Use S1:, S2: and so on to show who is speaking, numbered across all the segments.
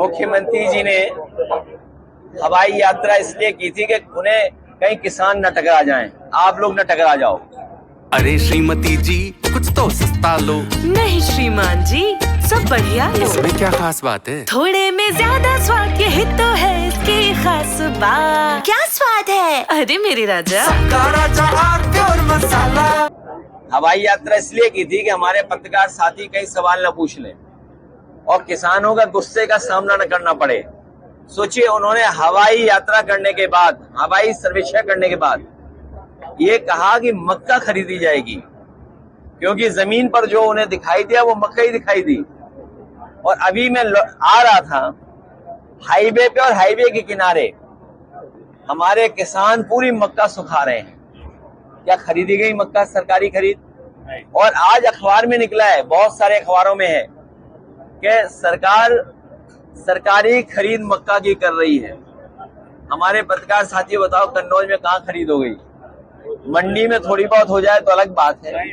S1: मुख्यमंत्री जी ने हवाई यात्रा इसलिए की थी कि उन्हें कहीं किसान न टकरा जाएं, आप लोग न टकरा जाओ।
S2: अरे श्रीमती जी कुछ तो सस्ता लो।
S3: नहीं श्रीमान जी सब बढ़िया लो।
S2: इसमें क्या खास बात है?
S3: थोड़े में ज्यादा स्वाद यही तो है इसकी खास बात। क्या स्वाद है? अरे मेरे राजा
S2: मसाला।
S1: हवाई यात्रा इसलिए की थी कि हमारे पत्रकार साथी कई सवाल न पूछ लें और किसानों का गुस्से का सामना न करना पड़े। सोचिए, उन्होंने हवाई यात्रा करने के बाद, हवाई सर्वेक्षण करने के बाद ये कहा कि मक्का खरीदी जाएगी, क्योंकि जमीन पर जो उन्हें दिखाई दिया वो मक्का ही दिखाई दी। और अभी मैं आ रहा था हाईवे पे, और हाईवे के किनारे हमारे किसान पूरी मक्का सुखा रहे हैं। क्या खरीदी गई मक्का? सरकारी खरीद। और आज अखबार में निकला है, बहुत सारे अखबारों में है कि सरकार सरकारी खरीद मक्का की कर रही है। हमारे पत्रकार साथी बताओ, कन्नौज में कहाँ खरीद हो गई? मंडी में थोड़ी बहुत हो जाए तो अलग बात है,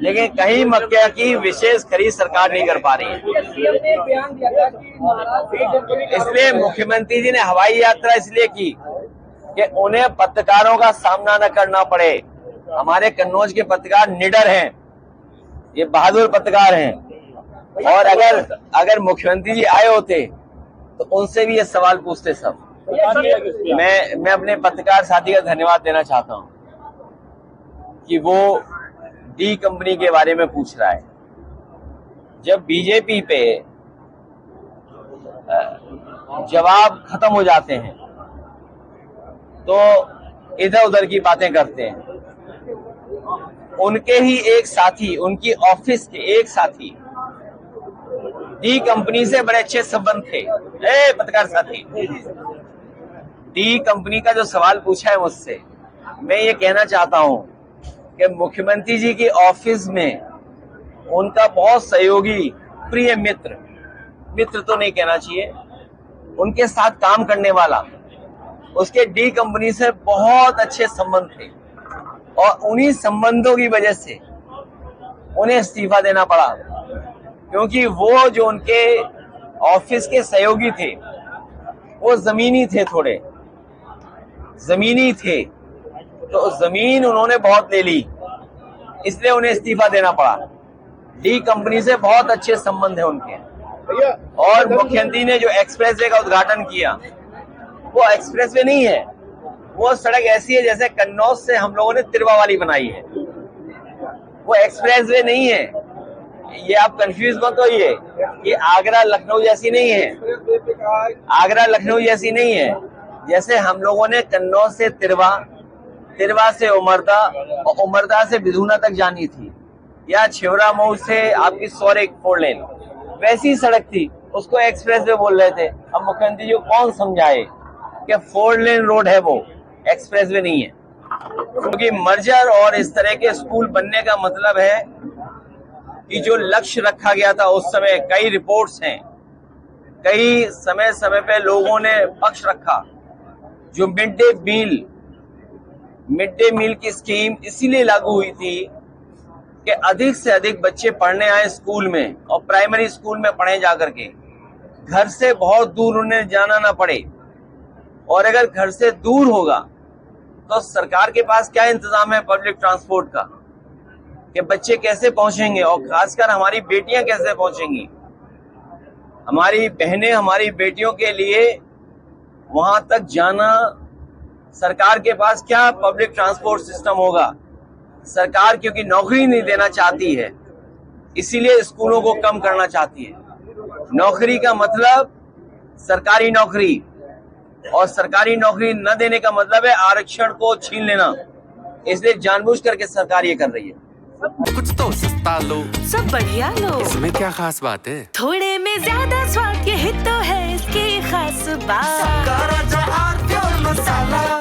S1: लेकिन कहीं मक्का की विशेष खरीद सरकार नहीं कर पा रही है। इसलिए मुख्यमंत्री जी ने हवाई यात्रा इसलिए की कि उन्हें पत्रकारों का सामना न करना पड़े। हमारे कन्नौज के पत्रकार निडर हैं, ये बहादुर पत्रकार हैं, और अगर मुख्यमंत्री जी आए होते तो उनसे भी ये सवाल पूछते सब। मैं अपने पत्रकार साथी का धन्यवाद देना चाहता हूं कि वो डी कंपनी के बारे में पूछ रहा है। जब बीजेपी पे जवाब खत्म हो जाते हैं तो इधर उधर की बातें करते हैं। उनके ही एक साथी, उनकी ऑफिस के एक साथी डी कंपनी से बड़े अच्छे संबंध थे। पत्रकार साथी, डी कंपनी का जो सवाल पूछा है मुझसे, मैं ये कहना चाहता हूं कि मुख्यमंत्री जी की ऑफिस में उनका बहुत सहयोगी, प्रिय मित्र तो नहीं कहना चाहिए, उनके साथ काम करने वाला, उसके डी कंपनी से बहुत अच्छे संबंध थे। और उन्हीं संबंधों की वजह से उन्हें इस्तीफा देना पड़ा, क्योंकि वो जो उनके ऑफिस के सहयोगी थे वो जमीनी थे, थोड़े जमीनी थे, तो जमीन उन्होंने बहुत ले ली, इसलिए उन्हें इस्तीफा देना पड़ा। डी कंपनी से बहुत अच्छे संबंध है उनके। और मुख्यमंत्री ने जो एक्सप्रेसवे का उद्घाटन किया, वो एक्सप्रेसवे नहीं है, वो सड़क ऐसी है जैसे कन्नौज से हम लोगों ने तिरवा वाली बनाई है। वो एक्सप्रेसवे नहीं है, ये आप कंफ्यूज मत होइए। ये आगरा लखनऊ जैसी नहीं है, आगरा लखनऊ जैसी नहीं है। जैसे हम लोगों ने कन्नौज से तिरवा से उमरदा, और उमरदा से बिधूना तक जानी थी, या छिवरा मऊ से आपकी सौरेक 4 लेन, वैसी सड़क थी, उसको एक्सप्रेसवे बोल रहे थे। अब मुख्यमंत्री जी को कौन समझाए कि 4 लेन रोड है, वो एक्सप्रेसवे नहीं है। क्योंकि मर्जर और इस तरह के स्कूल बनने का मतलब है कि जो लक्ष्य रखा गया था उस समय, कई रिपोर्ट्स हैं, कई समय पे लोगों ने पक्ष रखा। जो मिड डे मील की स्कीम इसीलिए लागू हुई थी कि अधिक से अधिक बच्चे पढ़ने आए स्कूल में, और प्राइमरी स्कूल में पढ़े जाकर के, घर से बहुत दूर उन्हें जाना ना पड़े। और अगर घर से दूर होगा तो सरकार के पास क्या इंतजाम है पब्लिक ट्रांसपोर्ट का, कि बच्चे कैसे पहुंचेंगे, और खासकर हमारी बेटियां कैसे पहुंचेंगी। हमारी बहनें, हमारी बेटियों के लिए वहां तक जाना, सरकार के पास क्या पब्लिक ट्रांसपोर्ट सिस्टम होगा। सरकार क्योंकि नौकरी नहीं देना चाहती है, इसीलिए स्कूलों को कम करना चाहती है। नौकरी का मतलब सरकारी नौकरी, और सरकारी नौकरी न देने का मतलब है आरक्षण को छीन लेना। इसलिए जानबूझ करके सरकार ये कर रही है।
S2: कुछ तो सस्ता लो,
S3: सब बढ़िया लो।
S2: इसमें क्या खास बात है?
S3: थोड़े में ज्यादा स्वाद यही तो है इसकी खास बात।
S2: मसाला।